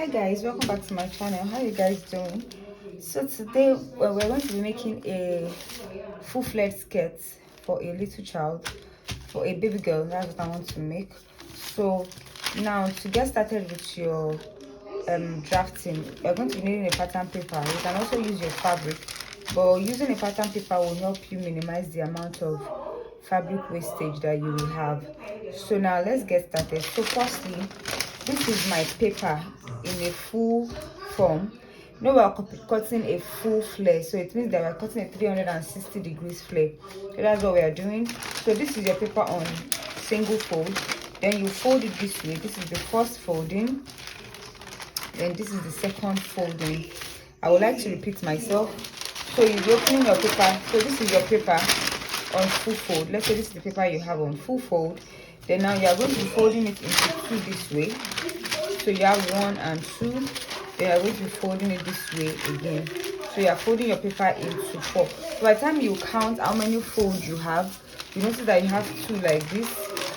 Hi guys, welcome back to my channel. How you guys doing? So today we're going to be making a full-fledged skirt for a little child, for a baby girl. That's what I want to make. So now to get started with your drafting, you're going to be needing a pattern paper. You can also use your fabric, but using a pattern paper will help you minimize the amount of fabric wastage that you will have. So now let's get started. So firstly, this is my paper in a full form. Now we are cutting a full flare, so it means that we're cutting a 360 degrees flare. So that's what we are doing. So this is your paper on single fold, then you fold it this way. This is the first folding, then this is the second folding. I would like to repeat myself. So you'll be opening your paper. So this is your paper on full fold. Let's say this is the paper you have on full fold. Then now you are going to be folding it into two this way. So you have 1 and 2. Then you are going to be folding it this way again. So you are folding your paper into 4. So by the time you count how many folds you have, you notice that you have 2 like this,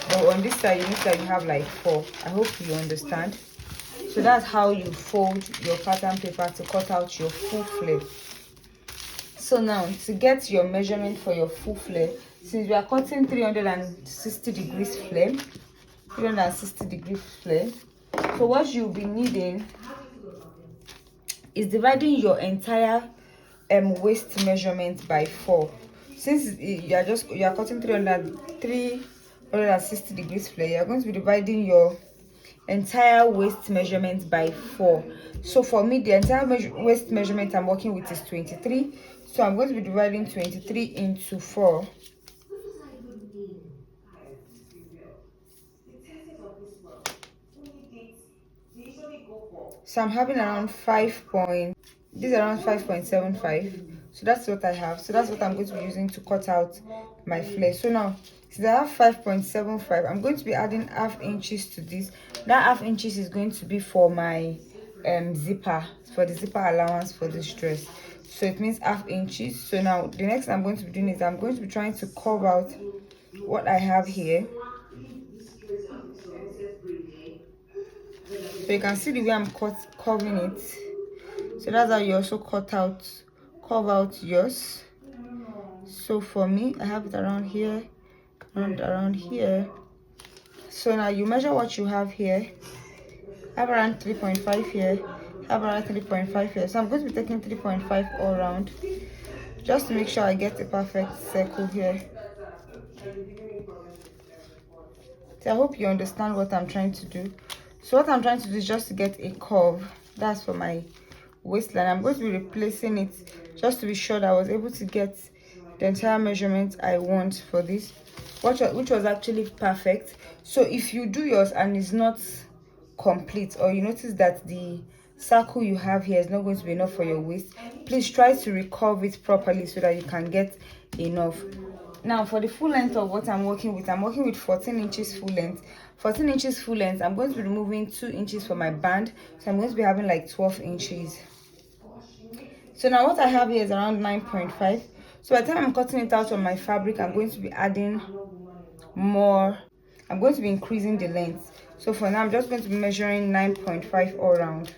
but on this side you notice that you have like 4. I hope you understand. So that's how you fold your pattern paper to cut out your full flare. So now to get your measurement for your full flare, since we are cutting 360 degrees flare, 360 degrees flare, so what you'll be needing is dividing your entire waist measurement by 4. Since you are cutting 360 degrees flare, you are going to be dividing your entire waist measurement by 4. So for me, the entire waist measurement I'm working with is 23. So I'm going to be dividing 23 into 4. So I'm having around 5.75. So that's what I have. So that's what I'm going to be using to cut out my flare. So now, since I have 5.75, I'm going to be adding ½ inches to this. That ½ inches is going to be for my zipper, for the zipper allowance for this dress. So it means ½ inches. So now the next I'm going to be doing is I'm going to be trying to curve out what I have here. So you can see the way I'm curving it. So that's how you also curve out yours. So for me, I have it around here and around here. So now you measure what you have here. I have around 3.5 here. I have around 3.5 here. So I'm going to be taking 3.5 all around, just to make sure I get a perfect circle here. So I hope you understand what I'm trying to do. So what I'm trying to do is just to get a curve. That's for my waistline. I'm going to be replacing it just to be sure that I was able to get the entire measurement I want for this, which was actually perfect. So if you do yours and it's not complete, or you notice that the circle you have here is not going to be enough for your waist, please try to recurve it properly so that you can get enough. Now for the full length of what I'm working with 14 inches full length. 14 inches full length, I'm going to be removing 2 inches for my band, so I'm going to be having like 12 inches. So now what I have here is around 9.5. So by the time I'm cutting it out on my fabric, I'm going to be adding more. I'm going to be increasing the length. So for now, I'm just going to be measuring 9.5 all around.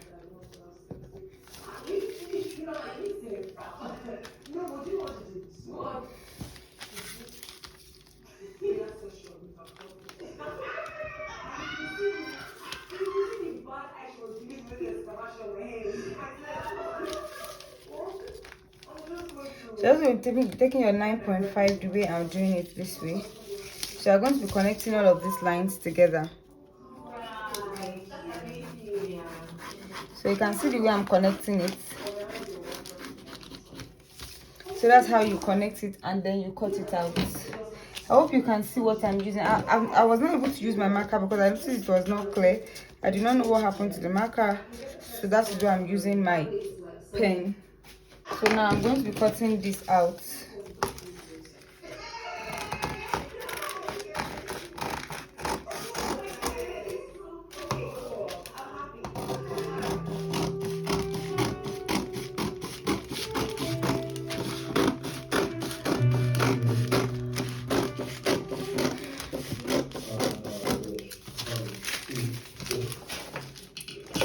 So just taking your 9.5 the way I'm doing it this way. So I'm going to be connecting all of these lines together. So you can see the way I'm connecting it. So that's how you connect it, and then you cut it out. I hope you can see what I'm using. I was not able to use my marker because I noticed it was not clear. I did not know what happened to the marker, so that's why I'm using my pen. So now I'm going to be cutting this out.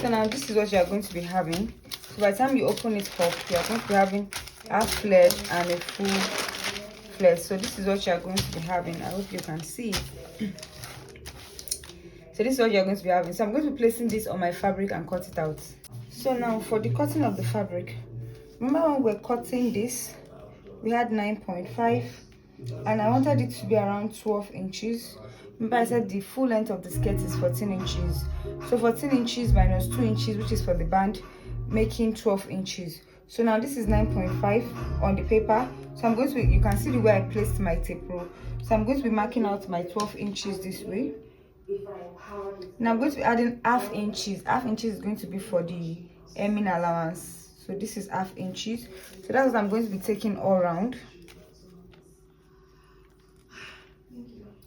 So now now this is what you are going to be having. So by the time you open it up, you are going to be having half flared and a full flared. So this is what you are going to be having. I hope you can see. So this is what you're going to be having. So I'm going to be placing this on my fabric and cut it out. So now for the cutting of the fabric, remember when we were cutting this, we had 9.5 and I wanted it to be around 12 inches. Remember I said the full length of the skirt is 14 inches. So 14 inches minus 2 inches, which is for the band, making 12 inches. So now this is 9.5 on the paper. So I'm going to, you can see the way I placed my tape roll. So I'm going to be marking out my 12 inches this way. Now I'm going to be adding half inches. Half inches is going to be for the hemming allowance. So this is half inches. So that's what I'm going to be taking all around.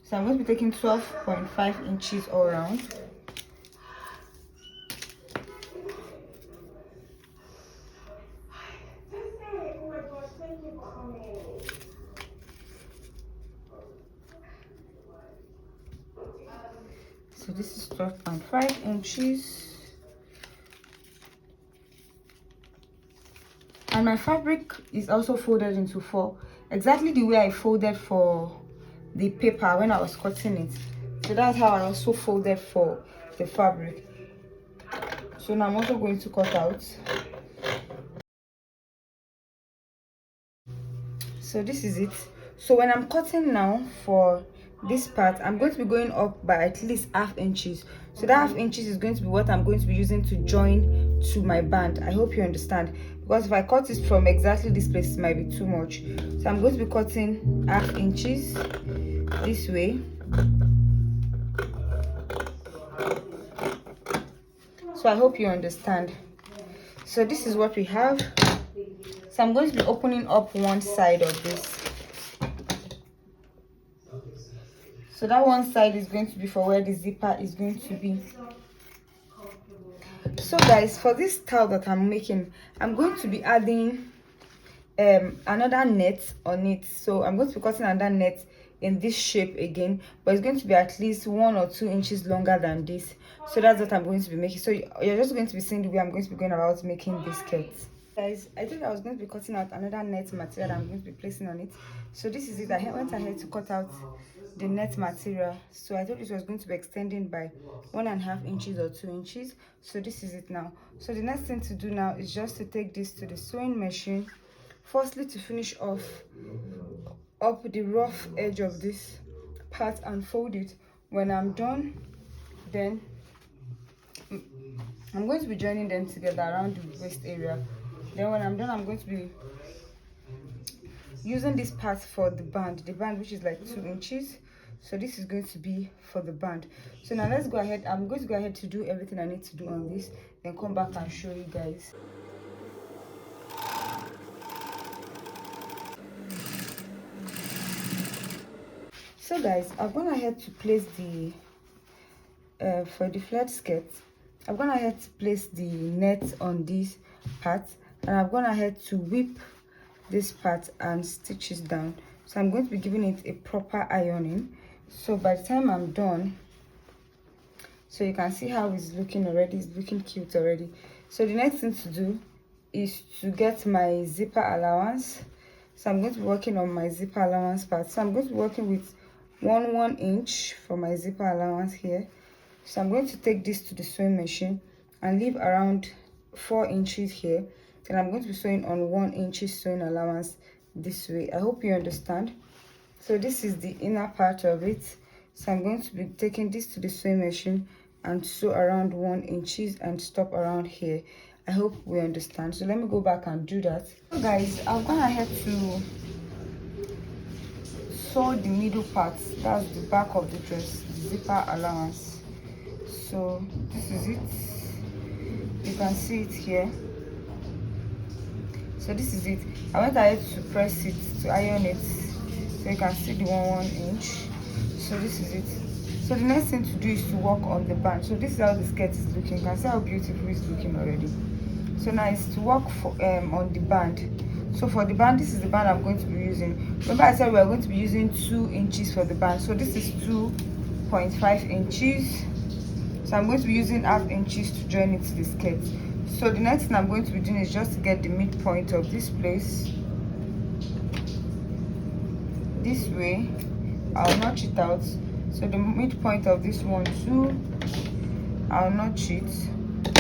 So I'm going to be taking 12.5 inches all around. So this is 12.5 inches. And my fabric is also folded into 4. Exactly the way I folded for the paper when I was cutting it. So that's how I also folded for the fabric. So now I'm also going to cut out. So this is it. So when I'm cutting now for this part, I'm going to be going up by at least half inches. So that half inches is going to be what I'm going to be using to join to my band. I hope you understand, because if I cut it from exactly this place, it might be too much. So I'm going to be cutting half inches this way. So I hope you understand. So this is what we have. So I'm going to be opening up one side of this. So that one side is going to be for where the zipper is going to be. So guys, for this style that I'm making, I'm going to be adding another net on it. So I'm going to be cutting another net in this shape again, but it's going to be at least 1 or 2 inches longer than this. So that's what I'm going to be making. So you're just going to be seeing the way I'm going to be going about making this skirt. Guys, I think I was going to be cutting out another net material that I'm going to be placing on it. So this is it. I went ahead to cut out the net material. So I thought it was going to be extending by 1.5 inches or 2 inches. So this is it now. So the next thing to do now is just to take this to the sewing machine. Firstly, to finish off up the rough edge of this part and fold it. When I'm done, then I'm going to be joining them together around the waist area. Then when I'm done, I'm going to be using this part for the band which is like 2 inches. So this is going to be for the band. So now let's go ahead. I'm going to go ahead to do everything I need to do on this, then come back and show you guys. So guys, I've gone ahead to place the for the flared skirt, I've gone ahead to place the net on this part, and I've gone ahead to whip this part and stitch it down. So I'm going to be giving it a proper ironing. So by the time I'm done, so you can see how it's looking already. It's looking cute already. So the next thing to do is to get my zipper allowance. So I'm going to be working on my zipper allowance part. So I'm going to be working with 1 inch for my zipper allowance here. So I'm going to take this to the sewing machine and leave around 4 inches here. Then I'm going to be sewing on 1 inch sewing allowance this way. I hope you understand. So this is the inner part of it. So I'm going to be taking this to the sewing machine and sew around 1 inch and stop around here. I hope we understand. So let me go back and do that. So guys, I've gone ahead to sew the middle part. That's the back of the dress, the zipper allowance. So this is it. You can see it here. So this is it. I went ahead to press it, to iron it, so you can see the 1 inch. So this is it. So the next thing to do is to work on the band. So this is how the skirt is looking. You can see how beautiful it's looking already. So now it's to work for on the band. So for the band, this is the band I'm going to be using. Remember I said we are going to be using 2 inches for the band. So this is 2.5 inches. So I'm going to be using 1/2 inches to join it to the skirt. So the next thing I'm going to be doing is just to get the midpoint of this place. This way, I'll notch it out. So the midpoint of this one too, I'll notch it.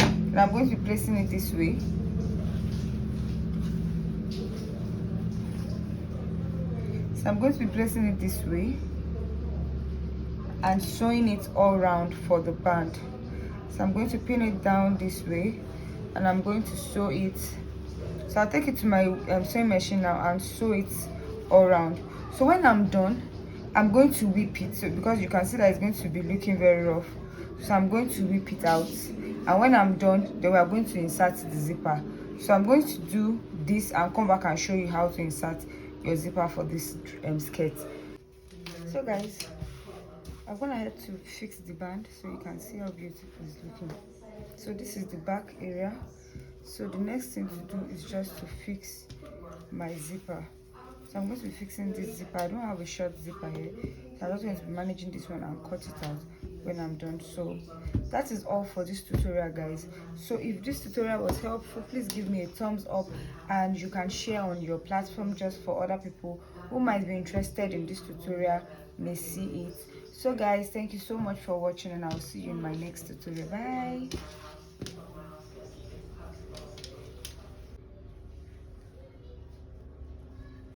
And I'm going to be placing it this way. So I'm going to be placing it this way and sewing it all round for the band. So I'm going to pin it down this way and I'm going to sew it. So I'll take it to my sewing machine now and sew it all round. So when I'm done, I'm going to whip it, so because you can see that it's going to be looking very rough. So I'm going to whip it out, and when I'm done, then we are going to insert the zipper. So I'm going to do this and come back and show you how to insert your zipper for this skirt. So guys, I'm gonna head to fix the band so you can see how beautiful it's looking. So this is the back area. So the next thing to do is just to fix my zipper. So I'm going to be fixing this zipper. I don't have a short zipper here, so I'm just going to be managing this one and cut it out when I'm done. So that is all for this tutorial, guys. So if this tutorial was helpful, please give me a thumbs up, and you can share on your platform just for other people who might be interested in this tutorial may see it. So guys, thank you so much for watching, and I'll see you in my next tutorial. Bye.